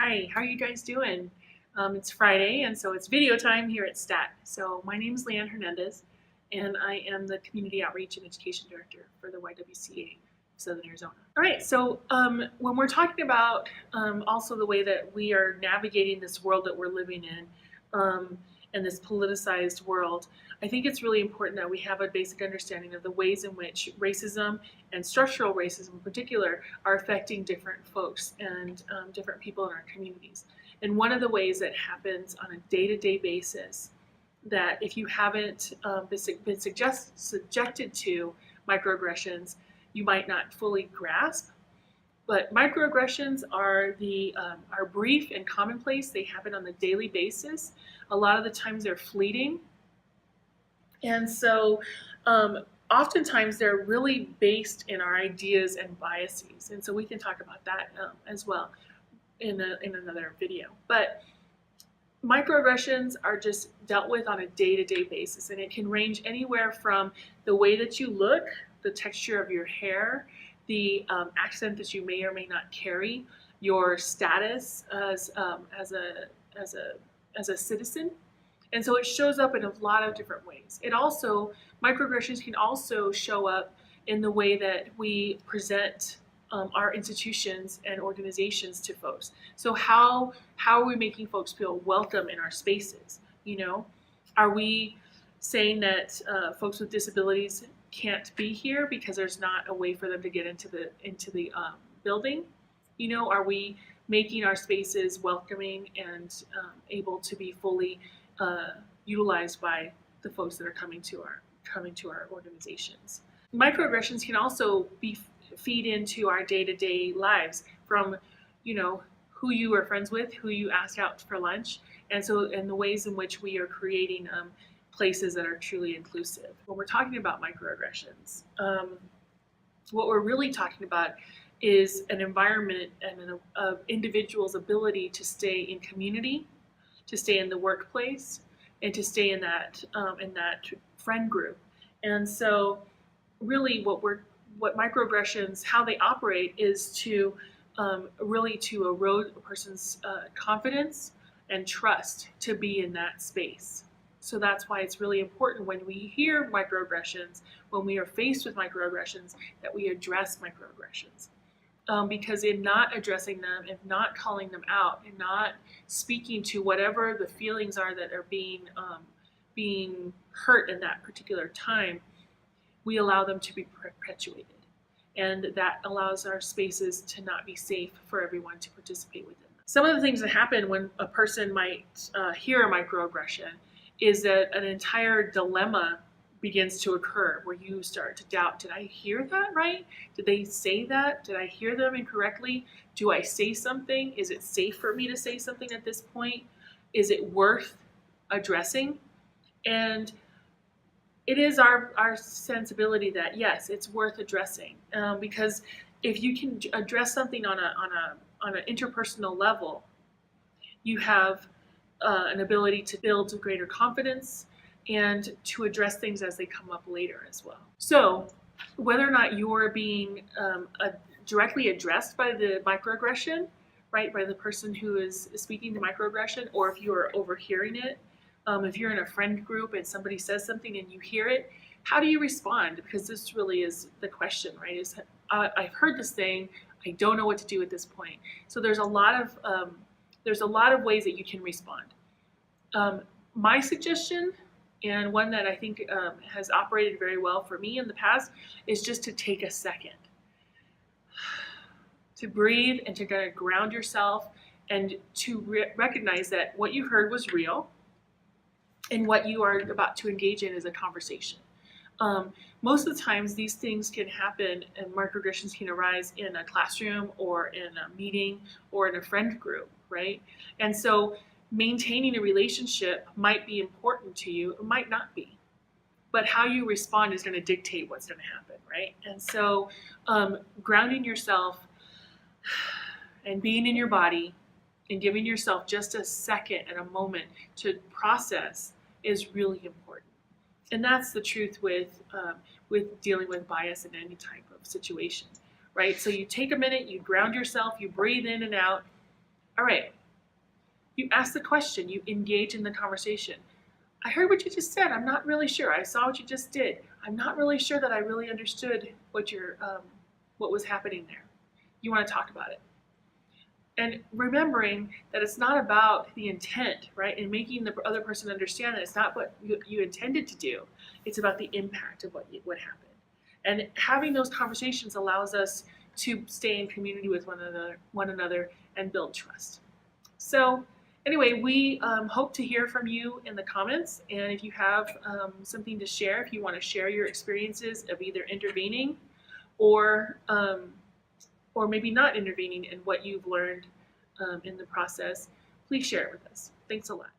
Hi, how are you guys doing? It's Friday, and so it's video time here at STAT. So my name is Liane Hernandez, and I am the Community Outreach and Education Director for the YWCA of Southern Arizona. All right, so when we're talking about also the way that we are navigating this world that we're living in, and this politicized world, I think it's really important that we have a basic understanding of the ways in which racism and structural racism in particular are affecting different folks and different people in our communities. And one of the ways that happens on a day-to-day basis that if you haven't been subjected to microaggressions, you might not fully grasp. But microaggressions are brief and commonplace. They happen on a daily basis. A lot of the times they're fleeting. And so oftentimes they're really based in our ideas and biases. And so we can talk about that as well in another video. But microaggressions are just dealt with on a day-to-day basis. And it can range anywhere from the way that you look, the texture of your hair, the accent that you may or may not carry, your status as a citizen. And so it shows up in a lot of different ways. Microaggressions can also show up in the way that we present our institutions and organizations to folks. So how are we making folks feel welcome in our spaces? You know, are we saying that folks with disabilities can't be here because there's not a way for them to get into the building? You know, are we making our spaces welcoming and able to be fully utilized by the folks that are coming to our organizations? Microaggressions can also feed into our day-to-day lives, from who you are friends with, who you ask out for lunch, and the ways in which we are creating places that are truly inclusive. When we're talking about microaggressions, what we're really talking about is an environment and an individual's ability to stay in community, to stay in the workplace, and to stay in that friend group. And so really what microaggressions, how they operate is to erode a person's confidence and trust to be in that space. So that's why it's really important when we hear microaggressions, when we are faced with microaggressions, that we address microaggressions. Because in not addressing them, if not calling them out, and not speaking to whatever the feelings are that are being hurt in that particular time, we allow them to be perpetuated. And that allows our spaces to not be safe for everyone to participate within them. Some of the things that happen when a person might hear a microaggression is that an entire dilemma begins to occur where you start to doubt, did I hear that right? Did they say that? Did I hear them incorrectly? Do I say something? Is it safe for me to say something at this point? Is it worth addressing? And it is our sensibility that yes, it's worth addressing, because if you can address something on an interpersonal level, you have an ability to build greater confidence and to address things as they come up later as well. So whether or not you're being directly addressed by the microaggression, right, by the person who is speaking the microaggression, or if you're overhearing it, if you're in a friend group and somebody says something and you hear it, how do you respond? Because this really is the question, right? I've heard this thing, I don't know what to do at this point. So there's a lot of ways that you can respond. My suggestion, and one that I think has operated very well for me in the past, is just to take a second to breathe and to kind of ground yourself and to recognize that what you heard was real and what you are about to engage in is a conversation. Most of the times these things can happen and microaggressions can arise in a classroom or in a meeting or in a friend group, right? And so maintaining a relationship might be important to you, it might not be. But how you respond is going to dictate what's going to happen, right? And so grounding yourself and being in your body and giving yourself just a second and a moment to process is really important. And that's the truth with dealing with bias in any type of situation, right? So you take a minute, you ground yourself, you breathe in and out, All right, you ask the question, you engage in the conversation. I heard what you just said. I'm not really sure. I saw what you just did. I'm not really sure that I really understood what was happening there. You want to talk about it. And remembering that it's not about the intent, right? And making the other person understand that it's not what you intended to do. It's about the impact of what happened. And having those conversations allows us to stay in community with one another and build trust. So anyway, we hope to hear from you in the comments. And if you have something to share, if you want to share your experiences of either intervening or maybe not intervening and what you've learned in the process, please share it with us. Thanks a lot.